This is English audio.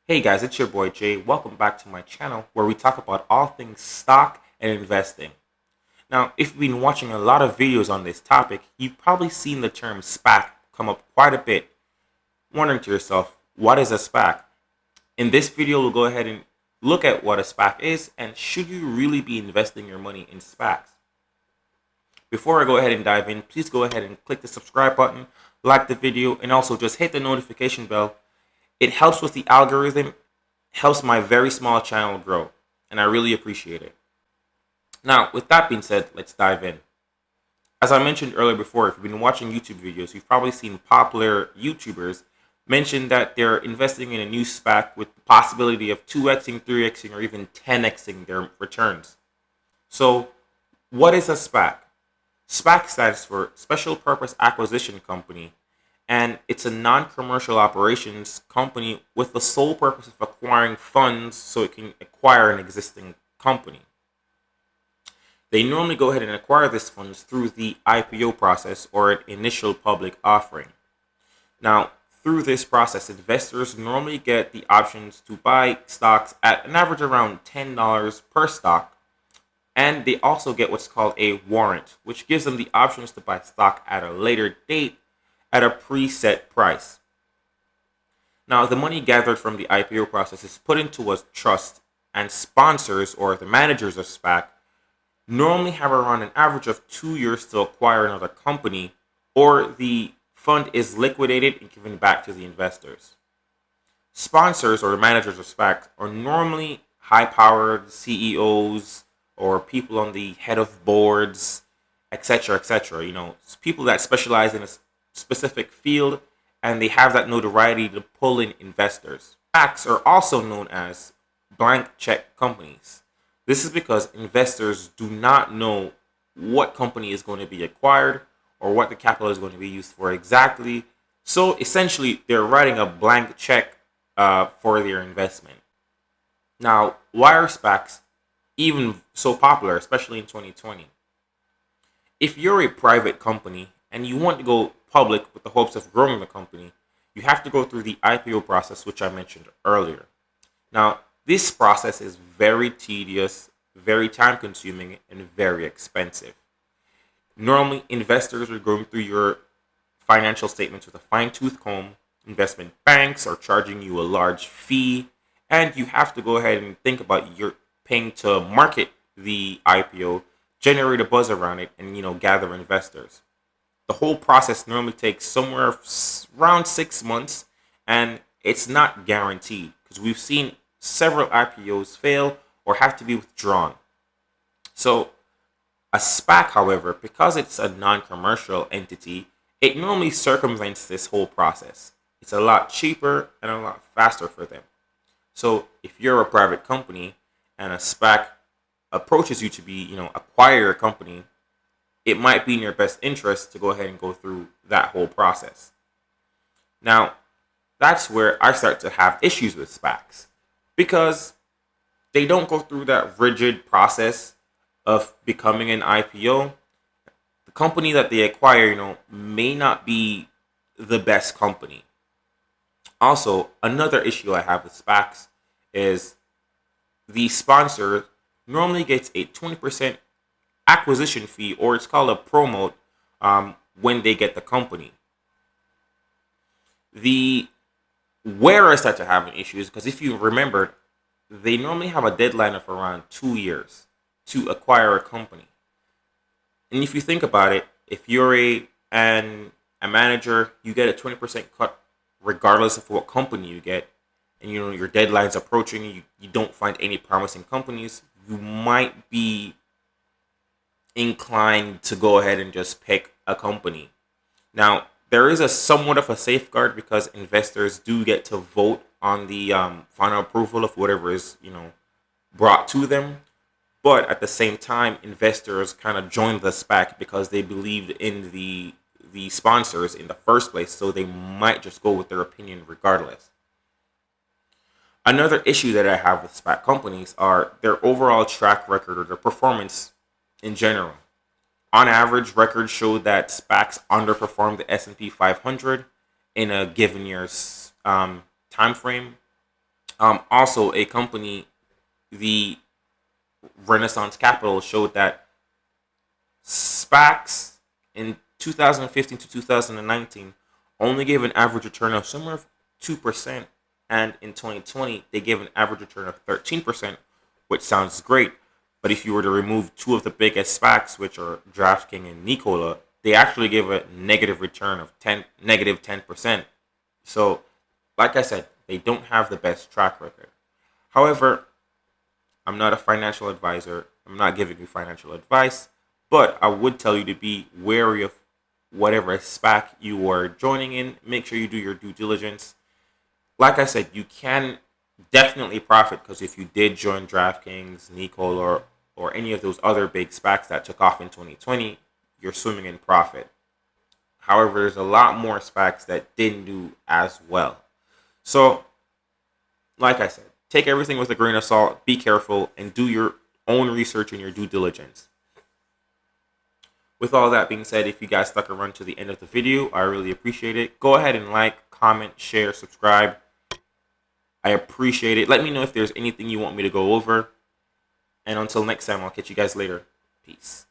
Hey guys, it's your boy Jay. Welcome back to my channel where we talk about all things stock and investing. Now, if you've been watching a lot of videos on this topic, you've probably seen the term SPAC come up quite a bit, wondering to yourself, what is a SPAC? In this video, we'll go ahead and look at what a SPAC is and should you really be investing your money in SPACs. Before I go ahead and dive in, please go ahead and click the subscribe button, like the video, and also just hit the notification bell. It helps with the algorithm, helps my very small channel grow, and I really appreciate it. Now, with that being said, let's dive in. As I mentioned earlier before, if you've been watching YouTube videos, you've probably seen popular YouTubers mention that they're investing in a new SPAC with the possibility of 2xing, 3xing, or even 10xing their returns. So, what is a SPAC? SPAC stands for Special Purpose Acquisition Company, and it's a non-commercial operations company with the sole purpose of acquiring funds so it can acquire an existing company. They normally go ahead and acquire these funds through the IPO process or an initial public offering. Now, through this process, investors normally get the options to buy stocks at an average around $10 per stock, and they also get what's called a warrant, which gives them the options to buy stock at a later date at a preset price. Now, the money gathered from the IPO process is put into a trust, and sponsors or the managers of SPAC normally have around an average of 2 years to acquire another company, or the fund is liquidated and given back to the investors. Sponsors or managers of SPAC are normally high-powered CEOs or people on the head of boards, etc., etc. People that specialize in a specific field, and they have that notoriety to pull in investors. SPACs are also known as blank check companies. This is because investors do not know what company is going to be acquired or what the capital is going to be used for exactly. So essentially, they're writing a blank check for their investment. Now, why are SPACs even so popular, especially in 2020? If you're a private company and you want to go public with the hopes of growing the company, you have to go through the IPO process, which I mentioned earlier. Now, this process is very tedious, very time consuming, and very expensive. Normally, investors are going through your financial statements with a fine-tooth comb. Investment banks are charging you a large fee, and you have to go ahead and think about your paying to market the IPO, generate a buzz around it, and gather investors. The whole process normally takes somewhere around 6 months, and it's not guaranteed because we've seen several IPOs fail or have to be withdrawn. So a SPAC, however, because it's a non-commercial entity, it normally circumvents this whole process. It's a lot cheaper and a lot faster for them. So if you're a private company and a SPAC approaches you to acquire a company, it might be in your best interest to go ahead and go through that whole process. Now, that's where I start to have issues with SPACs because they don't go through that rigid process of becoming an IPO. The company that they acquire, may not be the best company. Also, another issue I have with SPACs is the sponsor normally gets a 20% acquisition fee, or it's called a promote, when they get the company. Where I start to have an issue is because if you remember, they normally have a deadline of around 2 years to acquire a company. And if you think about it, if you're a manager, you get a 20% cut regardless of what company you get, and your deadline's approaching, you don't find any promising companies, you might be inclined to go ahead and just pick a company. Now, there is a somewhat of a safeguard because investors do get to vote on the final approval of whatever is brought to them. But at the same time, investors kind of joined the SPAC because they believed in the sponsors in the first place, so they might just go with their opinion regardless. Another issue that I have with SPAC companies are their overall track record or their performance in general. On average, records show that SPACs underperform the S&P 500 in a given year's time frame. Also, a company, the Renaissance Capital, showed that SPACs in 2015 to 2019 only gave an average return of somewhere 2%, and in 2020 they gave an average return of 13%, which sounds great. But if you were to remove two of the biggest SPACs, which are Draft King and Nikola, they actually gave a negative return of negative 10%. So, like I said, they don't have the best track record. However, I'm not a financial advisor. I'm not giving you financial advice, but I would tell you to be wary of whatever SPAC you are joining in. Make sure you do your due diligence. Like I said, you can definitely profit, because if you did join DraftKings, Nikola, or any of those other big SPACs that took off in 2020, you're swimming in profit. However, there's a lot more SPACs that didn't do as well. So, like I said, take everything with a grain of salt, be careful, and do your own research and your due diligence. With all that being said, if you guys stuck around to the end of the video, I really appreciate it. Go ahead and like, comment, share, subscribe. I appreciate it. Let me know if there's anything you want me to go over. And until next time, I'll catch you guys later. Peace.